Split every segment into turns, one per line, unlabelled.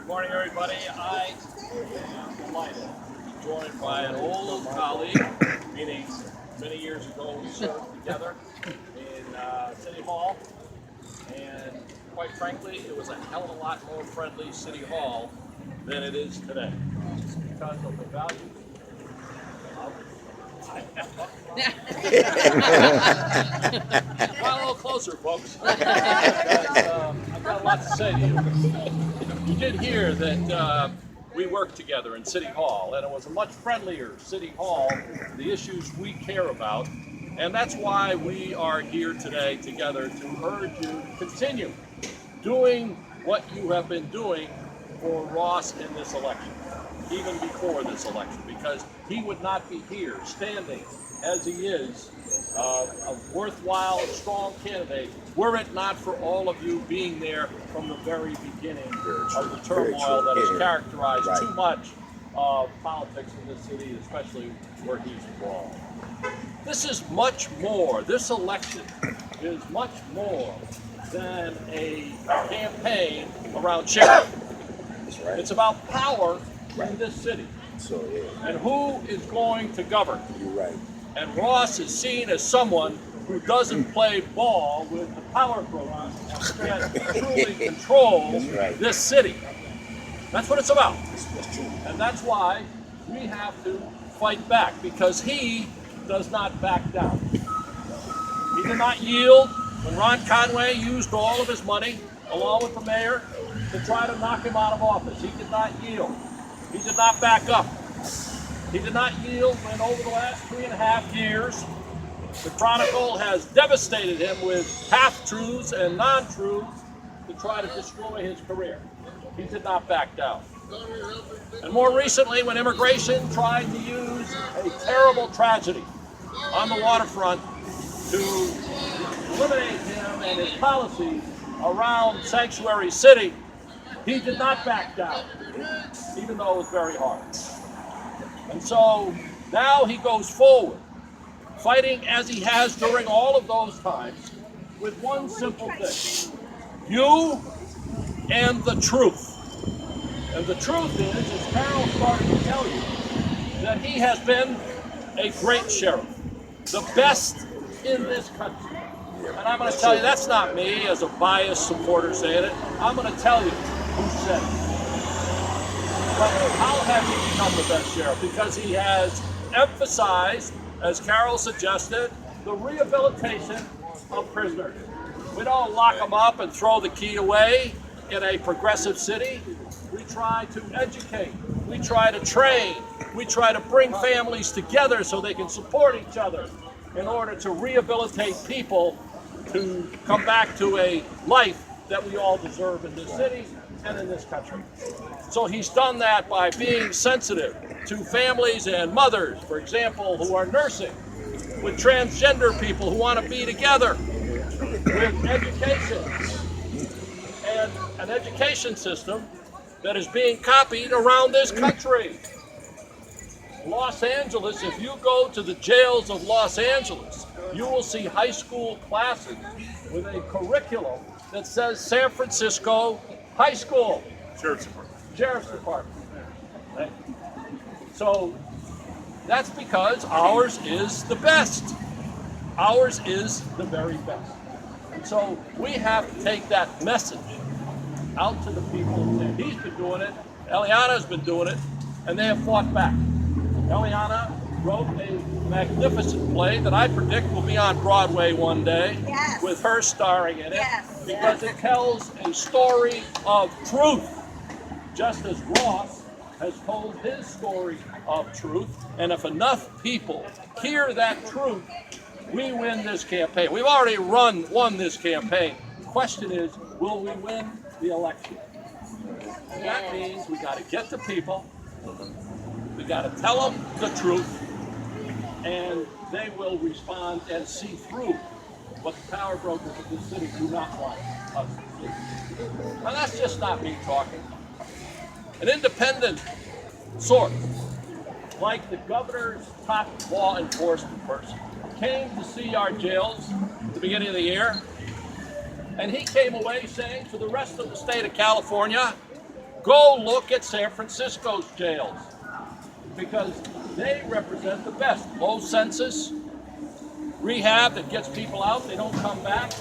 Good morning, everybody. I am delighted to be joined by an old colleague, meaning many years ago we served together in City Hall, and quite frankly, it was a hell of a lot more friendly City Hall than it is today, because of the values. Well, a little closer, folks. I've got a lot to say to you. You did hear that we worked together in City Hall, and it was a much friendlier City Hall, the issues we care about, and that's why we are here today together to urge you to continue doing what you have been doing for Ross in this election, even before this election, because he would not be here standing as he is, a worthwhile, strong candidate, were it not for all of you being there from the very beginning of the turmoil that has characterized too much of politics in this city, especially where he's involved. This is much more, this election is much more than a campaign around sheriff. Right. It's about power in this city. So, yeah. And who is going to govern. You're right. And Ross is seen as someone who doesn't play ball with the power program that truly controls this city. That's what it's about. That's true. And that's why we have to fight back, because he does not back down. He did not yield when Ron Conway used all of his money, along with the mayor, to try to knock him out of office. He did not yield. He did not back up. He did not yield when over the last 3.5 years, the Chronicle has devastated him with half-truths and non-truths to try to destroy his career. He did not back down. And more recently, when immigration tried to use a terrible tragedy on the waterfront to eliminate him and his policies around Sanctuary City, he did not back down, even though it was very hard. And so now he goes forward, fighting as he has during all of those times, with one simple thing: you and the truth. And the truth is, as Carol started to tell you, that he has been a great sheriff, the best in this country. And I'm going to tell you, that's not me as a biased supporter saying it. I'm going to tell you who said it. But how has he become the best sheriff? Because he has emphasized, as Carol suggested, the rehabilitation of prisoners. We don't lock them up and throw the key away in a progressive city. We try to educate. We try to train. We try to bring families together so they can support each other in order to rehabilitate people to come back to a life that we all deserve in this city and in this country. So he's done that by being sensitive to families and mothers, for example, who are nursing, with transgender people who want to be together, with education, and an education system that is being copied around this country. Los Angeles, if you go to the jails of Los Angeles, you will see high school classes with a curriculum that says San Francisco High School. Sheriff's Department. Right? So that's because ours is the best. Ours is the very best. And so we have to take that message out to the people. And he's been doing it. Eliana's been doing it. And they have fought back. Eliana wrote a magnificent play that I predict will be on Broadway one day, with her starring in it, because it tells a story of truth, just as Ross has told his story of truth. And if enough people hear that truth, we win this campaign. We've already won this campaign. The question is, will we win the election? And that means we got to get the people. We got to tell them the truth, and they will respond and see through what the power brokers of this city do not want us to see. Now, that's just not me talking. An independent source, like the governor's top law enforcement person, came to see our jails at the beginning of the year, and he came away saying to the rest of the state of California, Go look at San Francisco's jails, because they represent the best. Low census, rehab that gets people out, they don't come back.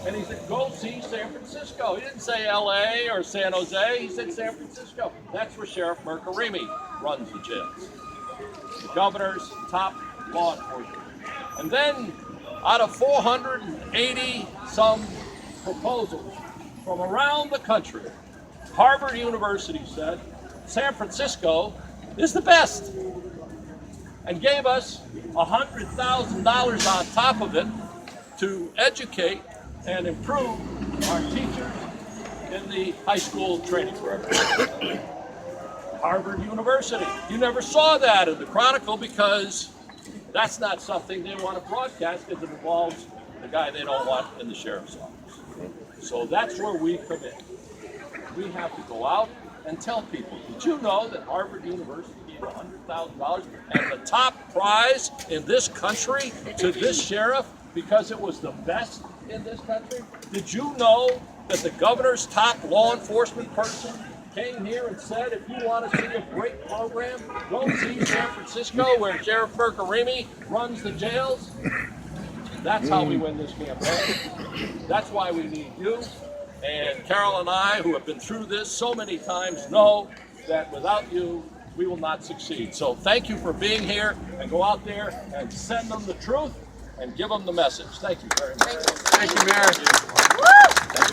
And he said, go see San Francisco. He didn't say LA or San Jose, he said San Francisco. That's where Sheriff Mirkarimi runs the jails. The governor's top law enforcement. And then out of 480 some proposals from around the country, Harvard University said San Francisco is the best and gave us $100,000 on top of it to educate and improve our teachers in the high school training program. Harvard University. You never saw that in the Chronicle because that's not something they want to broadcast because it involves the guy they don't want in the sheriff's office. So that's where we come in. We have to go out and tell people, did you know that Harvard University gave $100,000 and the top prize in this country to this sheriff because it was the best in this country? Did you know that the governor's top law enforcement person came here and said, if you want to see a great program, go see San Francisco where Sheriff Mirkarimi runs the jails? That's how we win this campaign. That's why we need you. And Carol and I, who have been through this so many times, know that without you, we will not succeed. So thank you for being here, and go out there and send them the truth and give them the message. Thank you very much.
Thank you, Mayor.
Thank you.